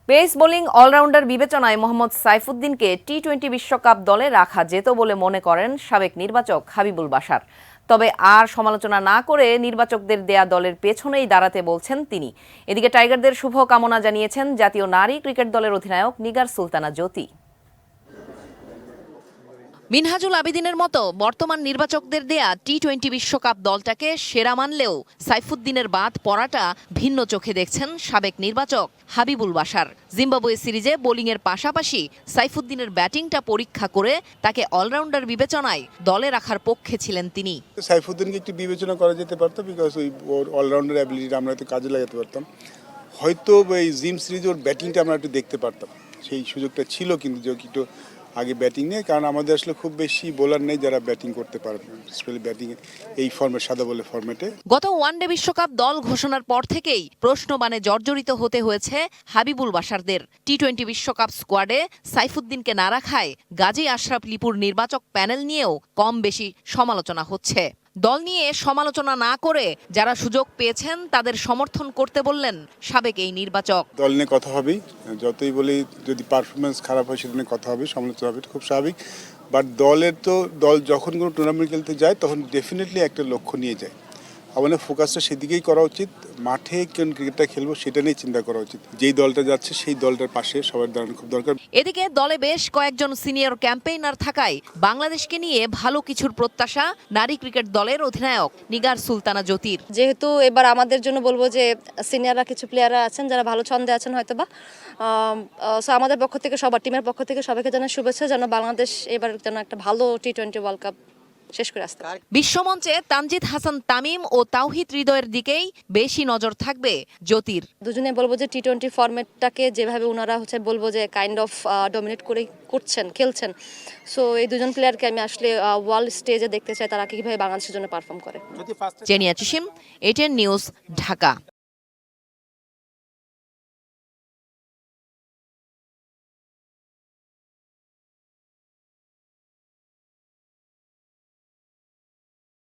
Pace bowling allrounder বিবেচনায় মোহাম্মদ সাইফুদ্দিনকে টি-20 বিশ্বকাপ দলে রাখা যেত বলে মনে করেন সাবেক নির্বাচক হাবিবুল বাশার। তবে আর সমালোচনা না করে নির্বাচকদের দেয়া দলের পেছনেই দাঁড়াতে বলছেন তিনি। এদিকে টাইগারদের শুভ কামনা জানিয়েছেন জাতীয় নারী ক্রিকেট দলের অধিনায়ক নিগার সুলতানা জ্যোতি। মিনহাজুল আবেদিনের মতো বর্তমান নির্বাচকদের দেয়া টি-20 বিশ্বকাপ দলটাকে সেরা মানলেও সাইফুদ্দিনের বাদ পড়াটা ভিন্ন চোখে দেখছেন সাবেক নির্বাচক হাবিবুল বাশার। জিম্বাবুয়ে সিরিজে বোলিংয়ের পাশাপাশি সাইফুদ্দিনের ব্যাটিংটা পরীক্ষা করে তাকে অলরাউন্ডার বিবেচনায় দলে রাখার পক্ষে ছিলেন তিনি। সাইফুদ্দিনকে একটু বিবেচনা করা যেতে পারতো, বিকজ ওই ওর অলরাউন্ডার অ্যাবিলিটিটা আমরা একটু কাজে লাগাতে পারতাম। হয়তো এই জিম সিরিজে ওর ব্যাটিংটা আমরা একটু দেখতে পারতাম, সেই সুযোগটা ছিল, কিন্তু যে একটু আগে ব্যাটিং নেই, কারণ আমাদের আসলে খুব বেশি বোলার নেই যারা ব্যাটিং করতে পারবে, স্পেশালি ব্যাটিং এই ফর্মেট, সাদা বলের ফর্মেটে। গত ওয়ানডে বিশ্বকাপ দল ঘোষণার পর থেকেই প্রশ্নবাণে জর্জরিত হতে হয়েছে হাবিবুল বাশারদের। টি-20 বিশ্বকাপ স্কোয়াডে সাইফুদ্দিনকে না রাখায় গাজী আশরাফ লিপুর নির্বাচক প্যানেল নিয়েও কম বেশি সমালোচনা হচ্ছে। দল নিয়ে সমালোচনা না করে যারা সুযোগ পেয়েছেন তাদের সমর্থন করতে বললেন সাবেক এই নির্বাচক। দল নিয়ে কথা হবেই, যতই বলি যদি পারফরমেন্স খারাপ হয় সেটা নিয়ে কথা হবে, সমালোচনা হবে, খুব স্বাভাবিক। বাট দল যখন কোনো টুর্নামেন্ট খেলতে যায় তখন ডেফিনেটলি একটা লক্ষ্য নিয়ে যায়। আমাদের ফোকাসটা সেদিকেই করা উচিত, মাঠে কোন ক্রিকেটটা খেলবো সেটা নিয়ে চিন্তা করা উচিত। যেই দলটা যাচ্ছে সেই দলটার পাশে সবার দাঁড়ানো খুব দরকার। এদিকে দলে বেশ কয়েকজন সিনিয়র ক্যাম্পেইনার থাকায় বাংলাদেশকে নিয়ে ভালো কিছুর প্রত্যাশা নারী ক্রিকেট দলের অধিনায়ক নিগার সুলতানা জ্যোতির। যেহেতু এবার আমাদের জন্য বলবো যে সিনিয়ররা কিছু প্লেয়াররা আছেন যারা ভালো ছন্দে আছেন হয়তোবা, সো আমাদের পক্ষ থেকে, সবার টিমের পক্ষ থেকে সবাইকে জানাই শুভেচ্ছা, যেন বাংলাদেশ এবার যেন একটা ভালো টি-20 ওয়ার্ল্ড কাপ শেষ করে আসতে পারে। বিশ্বমঞ্চে তানজিদ হাসান তামিম ও তাওহিদ হৃদয়ের দিকেই বেশি নজর থাকবে জ্যোতির। দুজনে বলবো যে টি-20 ফরম্যাটটাকে যেভাবে ওনারা বলবো যে কাইন্ড অফ ডমিনেট করে খেলছেন, সো এই দুজন প্লেয়ারকে আমি আসলে ওয়ার্ল্ড স্টেজে দেখতে চাই তারা কিভাবে বাংলাদেশের জন্য পারফর্ম করে। জেনিয়া চিসিম, এটিএন নিউজ, ঢাকা।